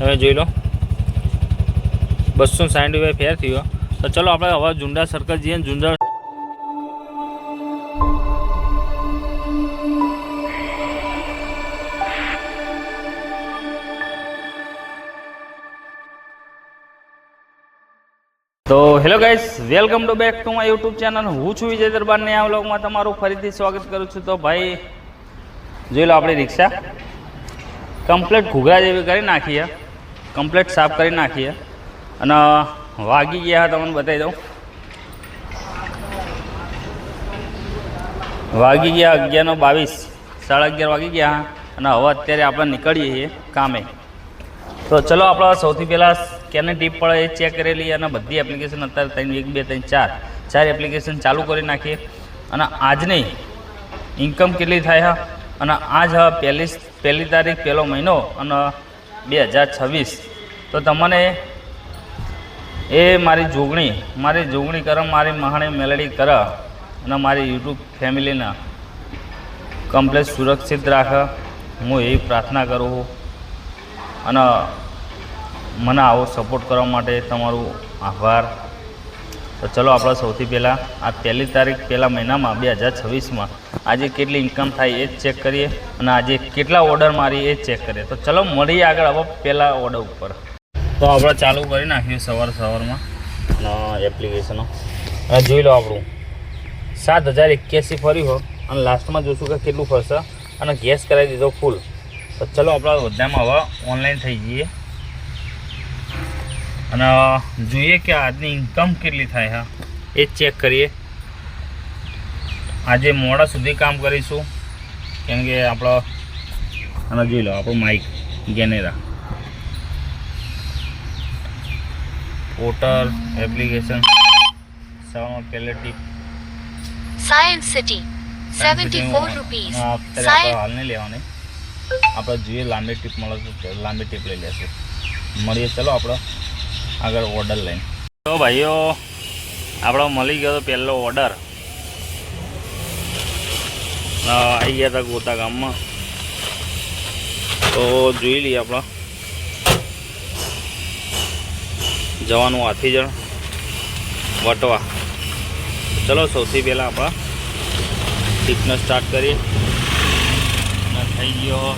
હવે જોઈ લો 260 ફેર થયો. તો ચલો આપણે હવે ઝુંડા સર્કલ જઈએ. ઝુંડા તો hello guys, welcome to back to my YouTube channel. હું છું વિજય દરબાર ને આ વ્લોગમાં તમારું ફરીથી સ્વાગત કરું છું. તો ભાઈ જોઈ લો આપણી રિક્ષા કમ્પ્લીટ ઘૂઘરા જેવી કરી નાખીએ, કમ્પ્લીટ સાફ કરી નાખીએ અને વાગી ગયા તમને બતાવી દઉં. વાગી ગયા 11:22, 11:30 વાગી ગયા અને હવે અત્યારે આપણે નીકળીએ છીએ કામે. તો ચલો આપણે સૌથી પહેલાં કેને ટીપ પડે એ ચેક કરેલી અને બધી એપ્લિકેશન અત્યારે 3 1 2 3 4 એપ્લિકેશન ચાલુ કરી નાખીએ અને આજની ઇન્કમ કેટલી થાય છે અને આજ પહેલી તારીખ પહેલો મહિનો અને 2026. તો તમને એ મારી જોગણી કરે, મારી મહાણી મેલડી કરે અને મારી યુટ્યુબ ફેમિલીને કમ્પ્લીટ સુરક્ષિત રાખે, હું એવી પ્રાર્થના કરું છું. અને મને આવો સપોર્ટ કરવા માટે તમારું આભાર. તો ચલો આપણે સૌથી પહેલાં આ પહેલી તારીખ પહેલા મહિનામાં 2026માં આજે કેટલી ઇન્કમ થાય એ જ ચેક કરીએ અને આજે કેટલા ઓર્ડર મારી એ જ ચેક કરીએ. તો ચલો મળીએ આગળ હવે પહેલાં ઓર્ડર ઉપર. તો આપણે ચાલુ કરી નાખ્યું સવારમાં એપ્લિકેશનો અને જોઈ લો આપણું 7081 ફર્યું હોય અને લાસ્ટમાં જોઈશું કે કેટલું ફરશે અને ગેસ કરાવી દીધો ફૂલ. તો ચલો આપણા બધામાં હવે ઓનલાઈન થઈ જઈએ અને જોઈએ કે આજની ઇન્કમ કેટલી થાય હા એ જ ચેક કરીએ. આજે મોડા સુધી કામ કરીશું કેમ કે આપણો અને જોઈ લો આપણું માઇક ગેનેરા પોર્ટર એપ્લિકેશન સવામાં પહેલે ટીપ સાયન્સ સિટી 74 રૂપીસ. હાલ નહીં લેવાની, આપણે જોઈએ લાંબી ટીપ મળે તો લાંબી ટીપ લઈ લેશું. મળીએ ચલો આપણે આગળ ઓર્ડર લઈને. તો ભાઈઓ આપણો મળી ગયો તો પહેલો ઓર્ડર. આવી ગયા હતા ગોતા ગામમાં. તો જોઈ લઈએ આપણે જવાનું હાથીજણ વટવા. ચલો સૌથી પહેલાં આપણે ટીપને સ્ટાર્ટ કરીએ અને થઈ ગયો.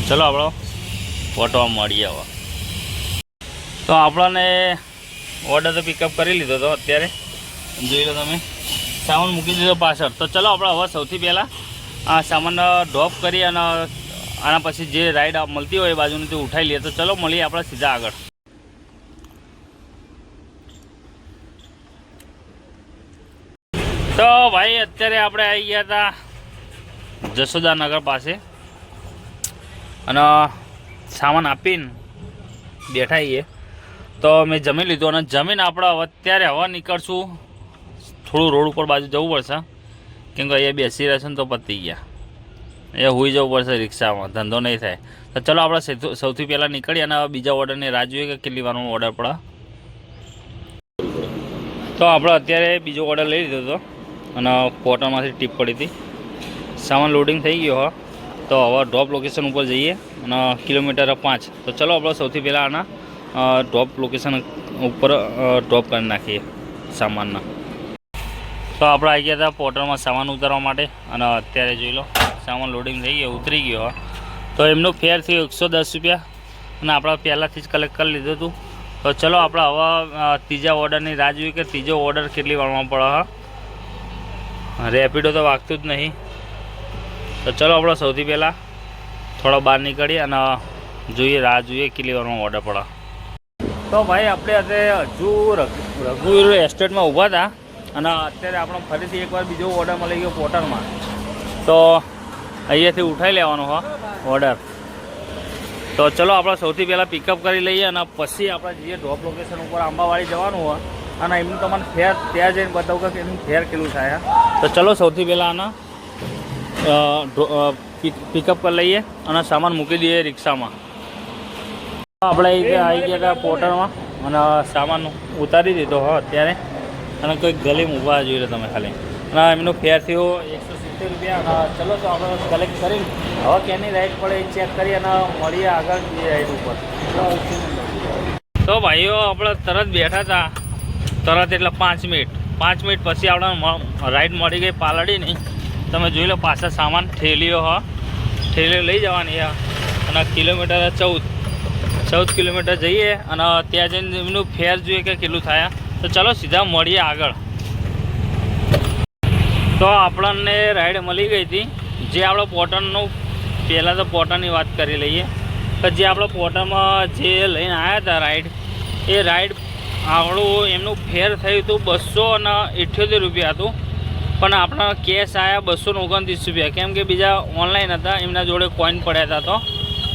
ચલો આપણો વટવા મળીએ હવે. તો આપણને ઓર્ડર તો પિકઅપ કરી લીધો હતો. અત્યારે જોઈ લો તમે સામાન મૂકી દીધો પાછળ. તો ચલો આપણે હવે સૌથી પહેલાં આ સામાન ડ્રોપ કરી અને આના પછી જે રાઈડ મળતી હોય એ બાજુની તે ઉઠાવી લઈએ. તો ચલો મળીએ આપણે સીધા આગળ. તો ભાઈ અત્યારે આપણે આવી ગયા હતા જશોદાનગર પાસે અને સામાન આપીને બેઠા છીએ. તો મેં જમી લીધું અને જમીન આપણે અત્યારે હવે નીકળશું. થોડું રોડ ઉપર બાજુ જવું પડશે કેમ કે અહીંયા બેસી રહેશે ને તો પતી ગયા. એ હોઈ જવું પડશે રિક્ષામાં, ધંધો નહીં થાય. તો ચલો આપણે સૌથી પહેલાં નીકળીએ અને બીજા ઓર્ડરની રાહ જોઈએ કે કેટલી વારનો ઓર્ડર પડે. તો આપણે અત્યારે બીજો ઓર્ડર લઈ લીધો હતો અને પોર્ટલમાંથી ટીપ પડી હતી. સામાન લોડિંગ થઈ ગયો હા. તો હવે ડ્રોપ લોકેશન ઉપર જઈએ અને કિલોમીટર 5. તો ચલો આપણે સૌથી પહેલાં આના ડ્રોપ લોકેશન ઉપર ડ્રોપ કરી નાખીએ સામાનના. તો આપણે આવી ગયા હતા પોર્ટલમાં સામાન ઉતારવા માટે અને અત્યારે જોઈ લો સામાન લોડિંગ થઈ ગયો, ઉતરી ગયો. તો એમનું ફેર થયું 110 રૂપિયા અને આપણે પહેલાંથી જ કલેક્ટ કરી લીધું હતું. તો ચલો આપણે હવે ત્રીજા ઓર્ડરની રાહ જોઈએ કે ત્રીજો ઓર્ડર કેટલી વારમાં પડે. હા રેપિડો તો વાગતું જ નહીં. તો ચલો આપણે સૌથી પહેલાં થોડા બહાર નીકળીએ અને જોઈએ રાહ જોઈએ કેટલી વારમાં ઓર્ડર પડે. તો ભાઈ આપણે અત્યારે હજુ રઘુવીર એસ્ટેટમાં ઊભા હતા અને અત્યારે આપણો ફરીથી એકવાર બીજો ઓર્ડર મળી ગયો પોર્ટલમાં. તો અહીંયાથી ઉઠાવી લેવાનો હા ઓર્ડર. તો ચલો આપણે સૌથી પહેલાં પિકઅપ કરી લઈએ અને પછી આપણે જઈએ ડ્રોપ લોકેશન ઉપર આંબાવાડી જવાનું હોય અને એમનું તમને ફેર ત્યાં જઈને બતાવું કે એનું ફેર કેટલું થાય. તો ચલો સૌથી પહેલાં આના પિકઅપ કરી લઈએ અને સામાન મૂકી દઈએ રિક્ષામાં. આપણે આવી ગયા હતા પોર્ટલમાં અને સામાન ઉતારી દીધો હા અત્યારે અને કોઈ ગલીમાં ઊભા જોઈએ તમે ખાલી. અને એમનું ફેર થયો 170 રૂપિયા. અને ચલો તો આપણે કલેક્ટ કરી હવે કેની રાઈડ પડે એ ચેક કરી અને મળીએ આગળ બીજી રાઈડ ઉપર. તો ભાઈઓ આપણે તરત બેઠા હતા, તરત એટલે 5 મિનિટ પછી આપણે રાઈડ મળી ગઈ પાલડીની. તમે જોઈ લો પાછા સામાન ઠેલીઓ લઈ જવાની અને કિલોમીટર 14 કિલોમીટર જઈએ અને ત્યાં જઈને એમનું ફેર જોઈએ કે કેટલું થાય. તો ચલો સીધા મળીએ આગળ. તો આપણને રાઈડ મળી ગઈ હતી, જે આપણે પોટરનું પહેલાં તો પોટરની વાત કરી લઈએ કે જે આપણે પોટરમાં જે લઈને આવ્યા હતા રાઈડ, એ રાઈડ આપણું એમનું ફેર થયું હતું 278 રૂપિયા હતું, પણ આપણા કેશ આવ્યા 229 રૂપિયા. કેમ કે બીજા ઓનલાઈન હતા, એમના જોડે કોઈન પડ્યા હતા,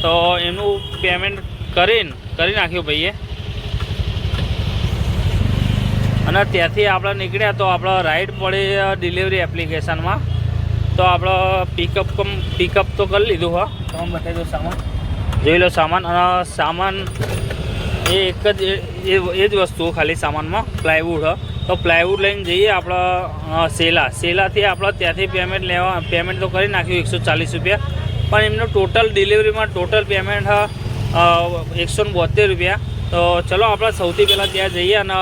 તો એમનું પેમેન્ટ કરી નાખ્યું ભાઈએ. અને ત્યાંથી આપણે નીકળ્યા તો આપણે રાઈડ પડી ડિલિવરી એપ્લિકેશનમાં. તો આપણે પિકઅપ તો કરી લીધું. તમે બતાવી દો સામાન, જોઈ લો સામાન. અને સામાન એ એક જ એ જ વસ્તુ ખાલી સામાનમાં પ્લાયવુડ. તો પ્લાયવુડ લઈને જઈએ આપણે સેલાથી આપણે ત્યાંથી પેમેન્ટ તો કરી નાખ્યું 140 રૂપિયા, પણ એમનું ટોટલ ડિલિવરીમાં ટોટલ પેમેન્ટ 172 રૂપિયા. તો ચલો આપણે સૌથી પહેલાં ત્યાં જઈએ અને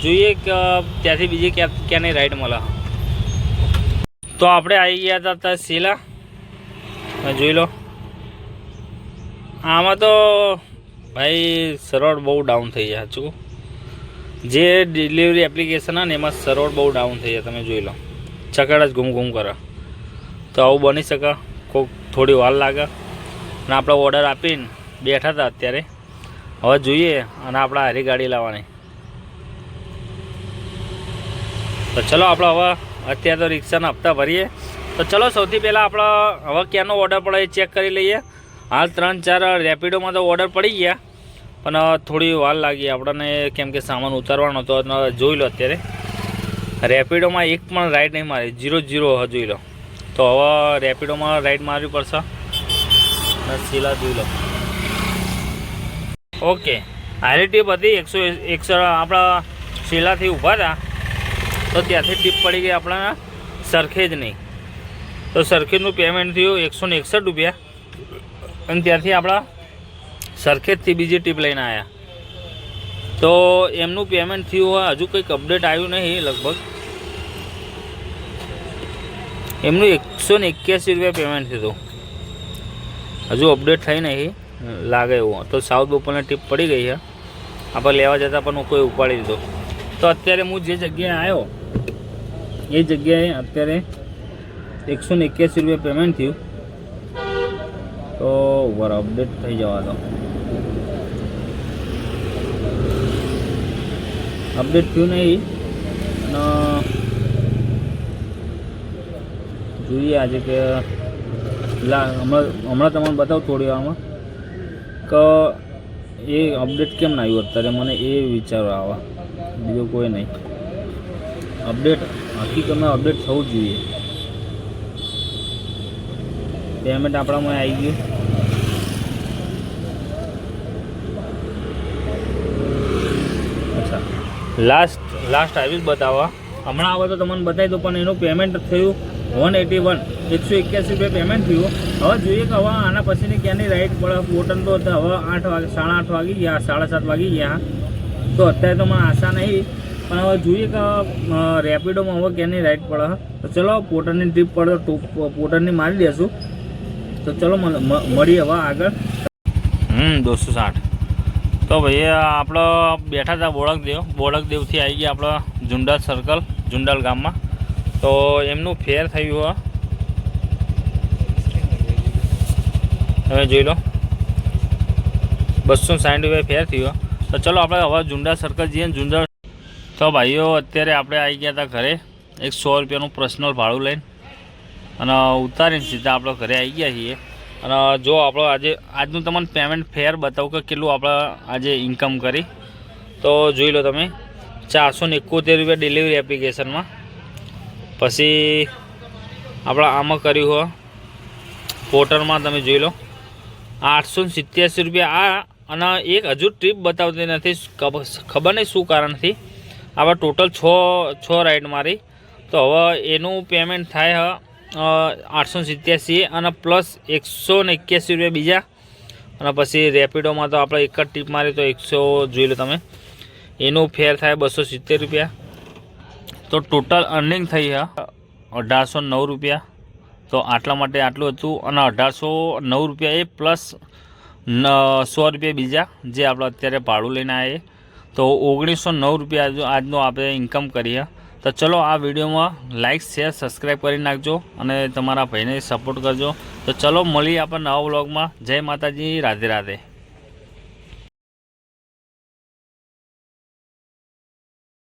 જોઈએ કે ત્યાંથી બીજી ક્યાંની રાઈડ મળે. તો આપણે આવી ગયા હતા સેલા, જોઈ લો. આમાં તો ભાઈ સર્વર બહુ ડાઉન થઈ જાય. સાચું, જે ડિલિવરી એપ્લિકેશન હોય ને એમાં સર્વર બહુ ડાઉન થઈ જાય. તમે જોઈ લો, ચકડ જ ઘૂમ કરે. તો આવું બની શકે, કોઈક થોડી વાર લાગે. અને આપણે ઓર્ડર આપીને બેઠા હતા અત્યારે. હવે જોઈએ અને આપણે હારી ગાડી લાવવાની. તો ચલો આપણે હવે અત્યારે તો રિક્ષાના હપ્તા ભરીએ. તો ચલો સૌથી પહેલાં આપણે હવે ક્યાંનો ઓર્ડર પડે એ ચેક કરી લઈએ. હાલ 3-4 રેપિડોમાં તો ઓર્ડર પડી ગયા, પણ થોડી વાર લાગી આપણને, કેમ કે સામાન ઉતારવાનો હતો. જોઈ લો અત્યારે રેપિડોમાં એક પણ રાઈડ નહીં મારી, 0 જોઈ લો. તો હવે રેપિડોમાં રાઈડ મારવી પડશે. સીલા જોઈ લો. ઓકે, હારી ટીપ હતી 100 આપણા શીલાથી ઊભા હતા, તો ત્યાંથી ટીપ પડી ગઈ આપણા સરખેજની. તો સરખેજનું પેમેન્ટ થયું 161 રૂપિયા, અને ત્યાંથી આપણા સરખેજથી બીજી ટીપ લઈને આવ્યા. તો એમનું પેમેન્ટ થયું હોય, હજુ કંઈક અપડેટ આવ્યું નહીં. લગભગ એમનું 181 રૂપિયા પેમેન્ટ થયું, હજુ અપડેટ થઈ નહીં લાગે એવું. તો સાઉથ બપોરની ટીપ પડી ગઈ છે. આપણે લેવા જતાં પણ કોઈ ઉપાડી દીધો. તો અત્યારે હું જે જગ્યાએ આવ્યો એ જગ્યાએ અત્યારે 181 રૂપિયા પેમેન્ટ થયું. તો ઉપર અપડેટ થઈ જવા દો. અપડેટ થયું નહીં. જોઈએ આજે કે હમણાં તમને બતાવું થોડી વારમાં કે એ અપડેટ કેમ ના આવ્યું અત્યારે, મને એ વિચારો આવે, બીજું કોઈ નહીં. અપડેટ હકીકતમાં અપડેટ થવું જ જોઈએ. પેમેન્ટ આપણામાં આવી ગયું. અચ્છા, લાસ્ટ આવી જ બતાવવા. હમણાં આવે તો તમને બતાવી દો, પણ એનું પેમેન્ટ થયું 181 રૂપિયા પેમેન્ટ થયું. હવે જોઈએ કે હવે આના પછીની ક્યાંની રાઈડ પડે. પોટન તો હવે 8 વાગી ગયા, 7:30 વાગી ગયા. તો અત્યારે તો મને આશા નહીં, પણ હવે જોઈએ કે રેપિડોમાં હવે ક્યાંની રાઈડ પડે. તો ચલો પોટરની ટ્રીપ પડે તો પોટરની મારી દેશું. તો ચલો મળીએ હવે આગળ. 260. તો ભાઈ આપણે બેઠા હતા બોડકદેવથી આવી ગયા આપણે ઝુંડાલ સર્કલ, ઝુંડાલ ગામમાં. તો એમનું ફેર થયું તમે જોઈ લો, 260 રૂપિયા ફેર થયો. તો ચલો આપણે હવે ઝુંડાલ સર્કલ જઈએ. ઝુંડાલ તો ભાઈઓ અત્યારે આપણે આવી ગયા હતા ઘરે, 100 રૂપિયાનું પર્સનલ ભાડું લઈને, અને ઉતારીને સીધા આપણે ઘરે આવી ગયા છીએ. અને જો આપણો આજનું તમને પેમેન્ટ ફેર બતાવું કે કેટલું આપણે આજે ઇન્કમ કરી. તો જોઈ લો તમે, 471 રૂપિયા ડિલિવરી એપ્લિકેશનમાં. પછી આપણે આમાં કર્યું હોય પોર્ટલમાં, તમે જોઈ લો 887 રૂપિયા. આ અને એક હજુ ટ્રીપ બતાવતી નથી, ખબર નહીં શું કારણથી. આપણે ટોટલ 6 રાઈડ મારી. તો હવે એનું પેમેન્ટ થાય 887 અને પ્લસ 181 રૂપિયા બીજા, અને પછી રેપિડોમાં તો આપણે એક જ ટીપ મારી તો 100 જોઈ લો તમે, એનું ફેર થાય 270 રૂપિયા. તો ટોટલ અર્નિંગ થઈ છે 1809 રૂપિયા. તો આટલા માટે આટલું હતું, અને 1809 રૂપિયા એ પ્લસ 100 રૂપિયા બીજા જે આપણે અત્યારે ભાડું લઈને આવીએ, તો 1909 રૂપિયા આજનો આપણે ઇન્કમ કરીએ. તો ચલો આ વિડીયોમાં લાઇક શેર સબસ્ક્રાઈબ કરી નાખજો અને તમારા ભાઈને સપોર્ટ કરજો. તો ચલો મળીએ આપણે નવા વ્લોગમાં. જય માતાજી, રાધે રાધે.